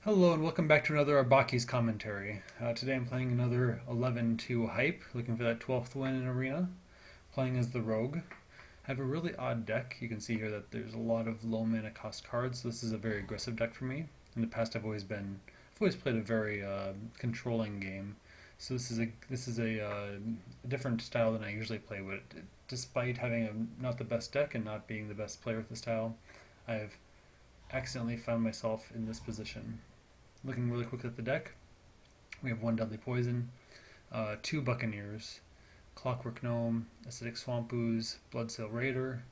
Hello and welcome back to another Arbaki's commentary. Today I'm playing another 11-2 hype, looking for that 12th win in Arena, playing as the Rogue. I have a really odd deck. You can see here that there's a lot of low mana cost cards, so this is a very aggressive deck for me. In the past I've always played a very controlling game, so this is a different style than I usually play, but despite having not the best deck and not being the best player with the style, I've accidentally found myself in this position. Looking really quick at the deck, we have one Deadly Poison, two Buccaneers, Clockwork Gnome, Acidic Swamp Ooze, Bloodsail Raider,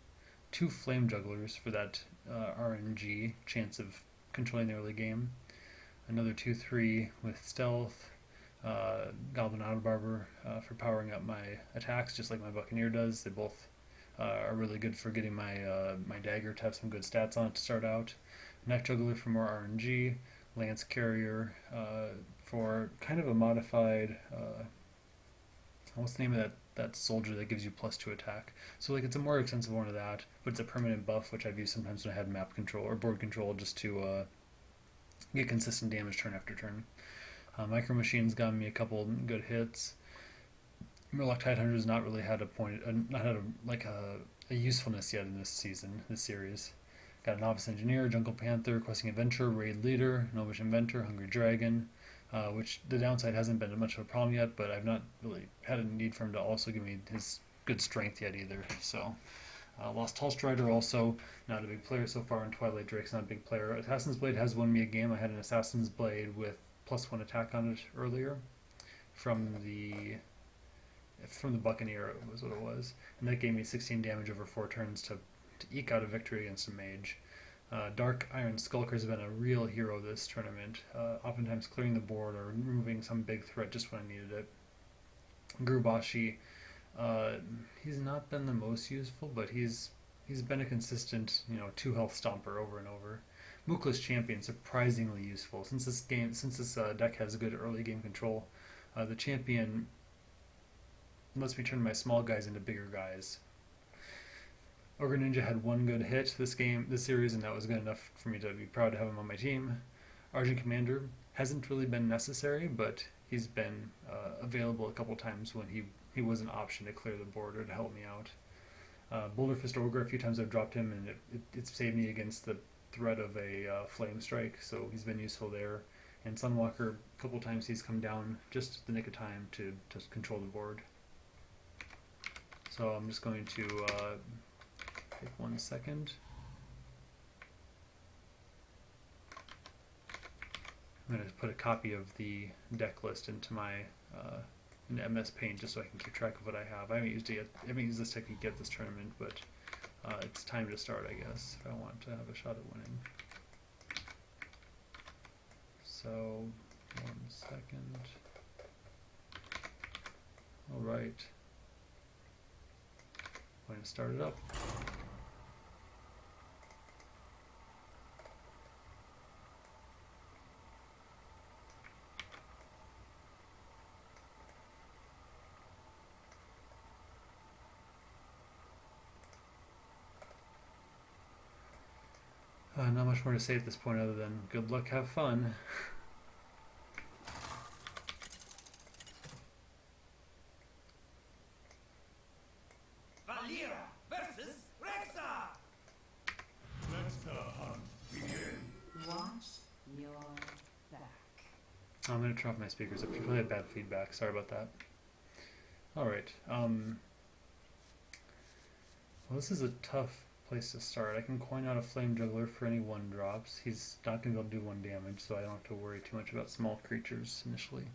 two Flame Jugglers for that RNG chance of controlling the early game, another 2/3 with Stealth, Goblin Auto Barber for powering up my attacks just like my Buccaneer does. They both are really good for getting my dagger to have some good stats on it to start out. Knife Juggler for more RNG, Lance Carrier for kind of a modified. What's the name of that soldier that gives you +2 attack? So like it's a more extensive one of that, but it's a permanent buff which I've used sometimes when I had map control or board control just to get consistent damage turn after turn. Micro Machine's gotten me a couple good hits. Murloc Tidehunter has not really had a usefulness yet in this series. Got Novice Engineer, Jungle Panther, Questing Adventurer, Raid Leader, Gnomish Inventor, Hungry Dragon, which the downside hasn't been much of a problem yet, but I've not really had a need for him to also give me his good strength yet either. So, Lost Tall Strider also not a big player so far, and Twilight Drake's not a big player. Assassin's Blade has won me a game. I had an Assassin's Blade with +1 attack on it earlier from the Buccaneer was what it was, and that gave me 16 damage over 4 turns to eke out a victory against a mage. Dark Iron Skulker has been a real hero this tournament, oftentimes clearing the board or removing some big threat just when I needed it. Gurubashi, he's not been the most useful, but he's been a consistent 2 health stomper over and over. Mookless Champion, surprisingly useful since this deck has good early game control. The champion lets me turn my small guys into bigger guys. Ogre Ninja had one good hit this series, and that was good enough for me to be proud to have him on my team. Argent Commander hasn't really been necessary, but he's been available a couple times when he was an option to clear the board or to help me out. Boulder Fist Ogre, a few times I've dropped him, and it's saved me against the threat of a Flame Strike, so he's been useful there. And Sunwalker, a couple times he's come down just at the nick of time to control the board. So I'm just going to take 1 second. I'm going to put a copy of the deck list into my MS Paint just so I can keep track of what I have. I haven't used this technique yet this tournament, but it's time to start, I guess, if I want to have a shot at winning. So, 1 second. All right. I'm going to start it up. Not much more to say at this point other than good luck, have fun. I'm going to turn off my speakers. I probably had bad feedback. Sorry about that. Alright. Well, this is a tough place to start. I can coin out a Flame Juggler for any 1-drops. He's not going to be able to do 1 damage, so I don't have to worry too much about small creatures initially.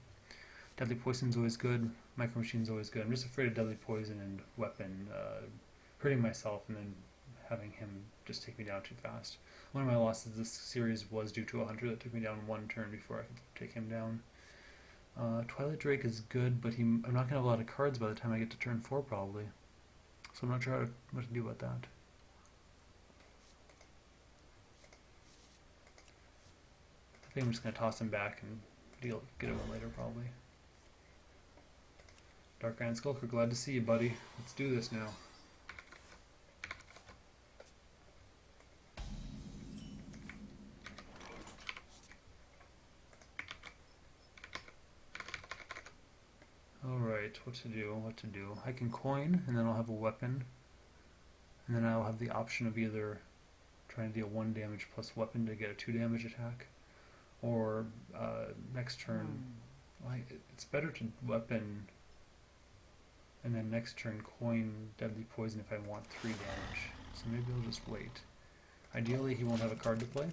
Deadly Poison's always good. Micro Machine's always good. I'm just afraid of Deadly Poison and Weapon hurting myself and then having him just take me down too fast. One of my losses this series was due to a hunter that took me down 1 turn before I could take him down. Twilight Drake is good, but I'm not going to have a lot of cards by the time I get to turn 4 probably. So I'm not sure what to do about that. I think I'm just going to toss him back and get him later probably. Dark Iron Skulker, glad to see you, buddy. Let's do this now. Alright, what to do. I can coin, and then I'll have a weapon. And then I'll have the option of either trying to deal 1 damage plus weapon to get a 2 damage attack. Or next turn, it's better to weapon and then next turn coin deadly poison if I want 3 damage. So maybe I'll just wait. Ideally he won't have a card to play.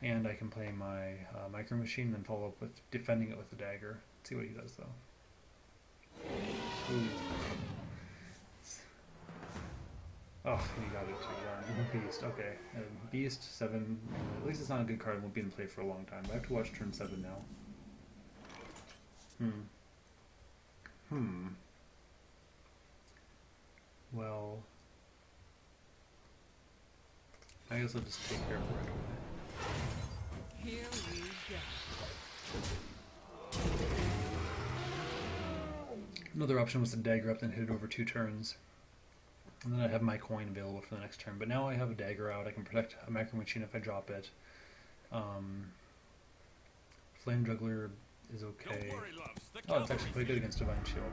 And I can play my micro machine and then follow up with defending it with a dagger. Let's see what he does though. Ooh. Oh, he got it too. Beast, okay. Beast, 7. At least it's not a good card. It won't be in play for a long time. But I have to watch turn 7 now. Well, I guess I'll just take care of it right away. Here we go. Another option was to dagger up and hit it over 2 turns. And then I have my coin available for the next turn. But now I have a dagger out. I can protect a macro machine if I drop it. Flame Juggler is okay. Oh, it's actually pretty good against Divine Shield.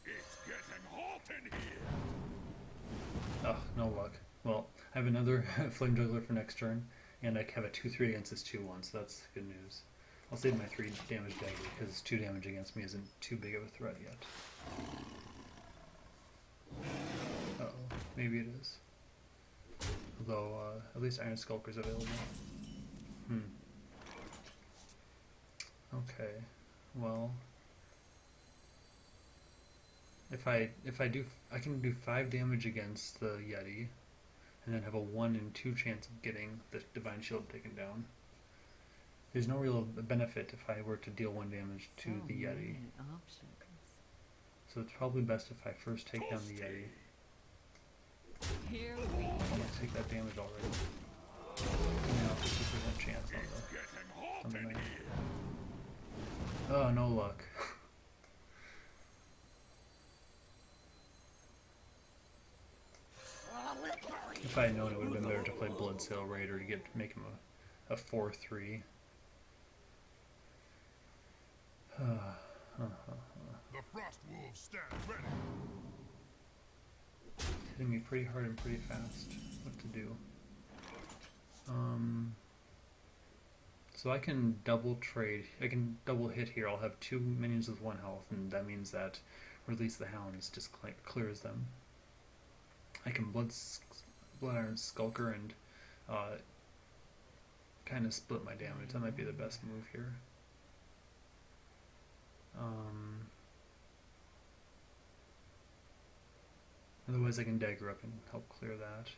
It's getting hot in here. Oh, no luck. Well, I have another Flame Juggler for next turn, and I have a 2-3 against this 2-1, so that's good news. I'll save my 3 damage dagger, because 2 damage against me isn't too big of a threat yet. Uh-oh, maybe it is. Although, at least Iron Skulker's available. Okay, well... If I do, I can do 5 damage against the Yeti, and then have a 1 in 2 chance of getting the Divine Shield taken down. There's no real benefit if I were to deal 1 damage to the Yeti. So it's probably best if I first take down the Yeti. Here we go. Take that damage already. Now 50% chance on the knife. Oh, no luck. If I had known, it would have been better to play Bloodsail Raider to make him a 4-3. The frost wolves stand ready. Hitting me pretty hard and pretty fast. What to do? So I can double trade. I can double hit here. I'll have 2 minions with 1 health, and that means that Release the Hounds just clears them. I can Blood Iron Skulker and kind of split my damage. That might be the best move here. Otherwise I can dagger up and help clear that.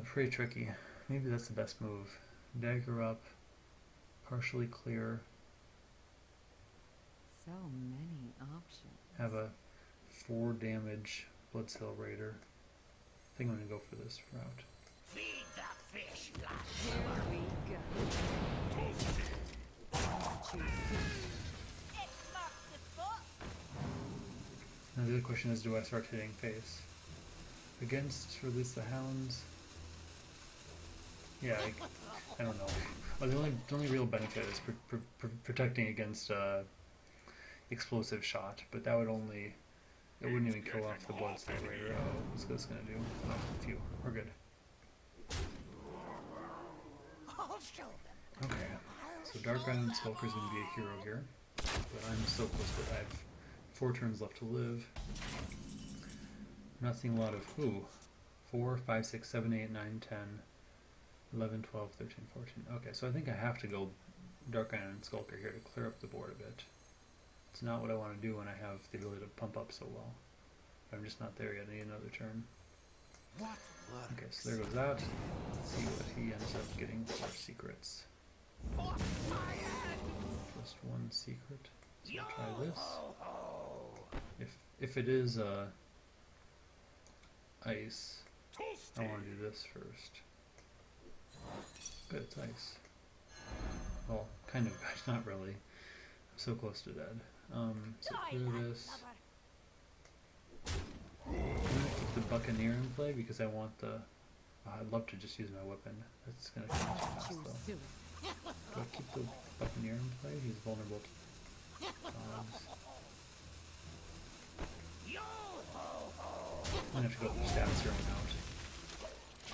Pretty tricky. Maybe that's the best move. Dagger up, partially clear. So many options. Have a 4 damage Bloodsail Raider. I think I'm gonna go for this route. Feed the fish, Here we go. Now the other question is, do I start hitting face? Against Release the Hounds? Yeah, I don't know. Well, the only real benefit is protecting against explosive shot, but that would only... It wouldn't even kill off the Bloodsail Raider. Oh, what's this gonna do? Oh, phew, we're good. Okay, so Dark Iron Skulker's gonna be a hero here, but I'm so close to it. I have 4 turns left to live. I'm not seeing a lot of... Ooh. 4, 5, 6, 7, 8, 9, 10, 11, 12, 13, 14. Okay, so I think I have to go Dark Iron Skulker here to clear up the board a bit. It's not what I want to do when I have the ability to pump up so well. I'm just not there yet. I need another turn. Okay, so there goes that. Let's see what he ends up getting for secrets. Just 1 secret. So I'll try this. If it is ice, I want to do this first. Good, it's ice. Well, kind of good, not really. I'm so cleose to dead. So clear this. I'm gonna keep the Buccaneer in play because I want the I'd love to just use my weapon. That's gonna come too fast Too though. soon. Do I keep the Buccaneer in play? He's vulnerable to dogs. I'm gonna have to go with the stats here on out.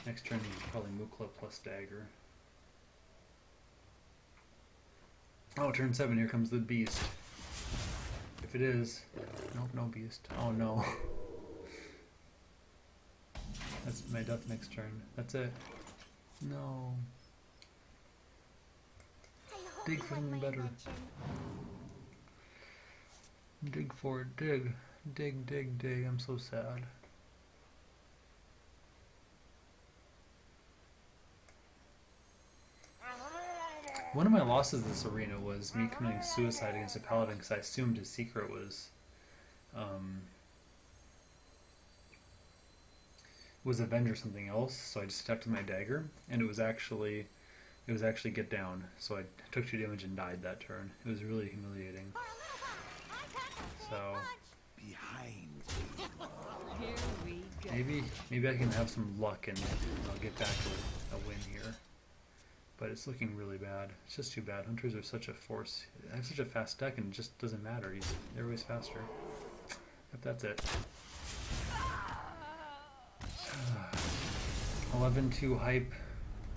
Next turn, probably Mukla plus Dagger. Oh, turn 7, here comes the Beast. If it is... Nope, no Beast. Oh no. That's my death next turn. That's it. No. Dig for something better. Dig for it. Dig. Dig, dig, dig. I'm so sad. One of my losses this arena was me committing suicide against a paladin because I assumed his secret was avenge or something else, so I just attacked with my dagger, and it was actually get down. So I took 2 damage and died that turn. It was really humiliating. So Behind. Here we go. maybe I can have some luck and I'll get back with a win here. But it's looking really bad. It's just too bad. Hunters are such a force. I have such a fast deck and it just doesn't matter. They're always faster. But that's it. 11-2 hype,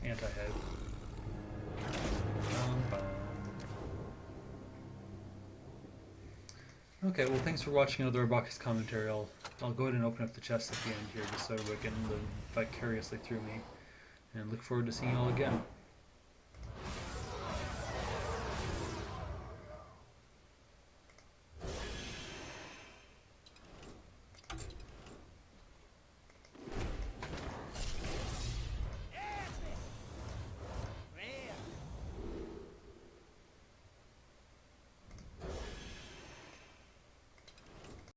anti-head. Okay, well thanks for watching another Robotics commentary. I'll go ahead and open up the chest at the end here just so everybody can live vicariously through me. And look forward to seeing you all again.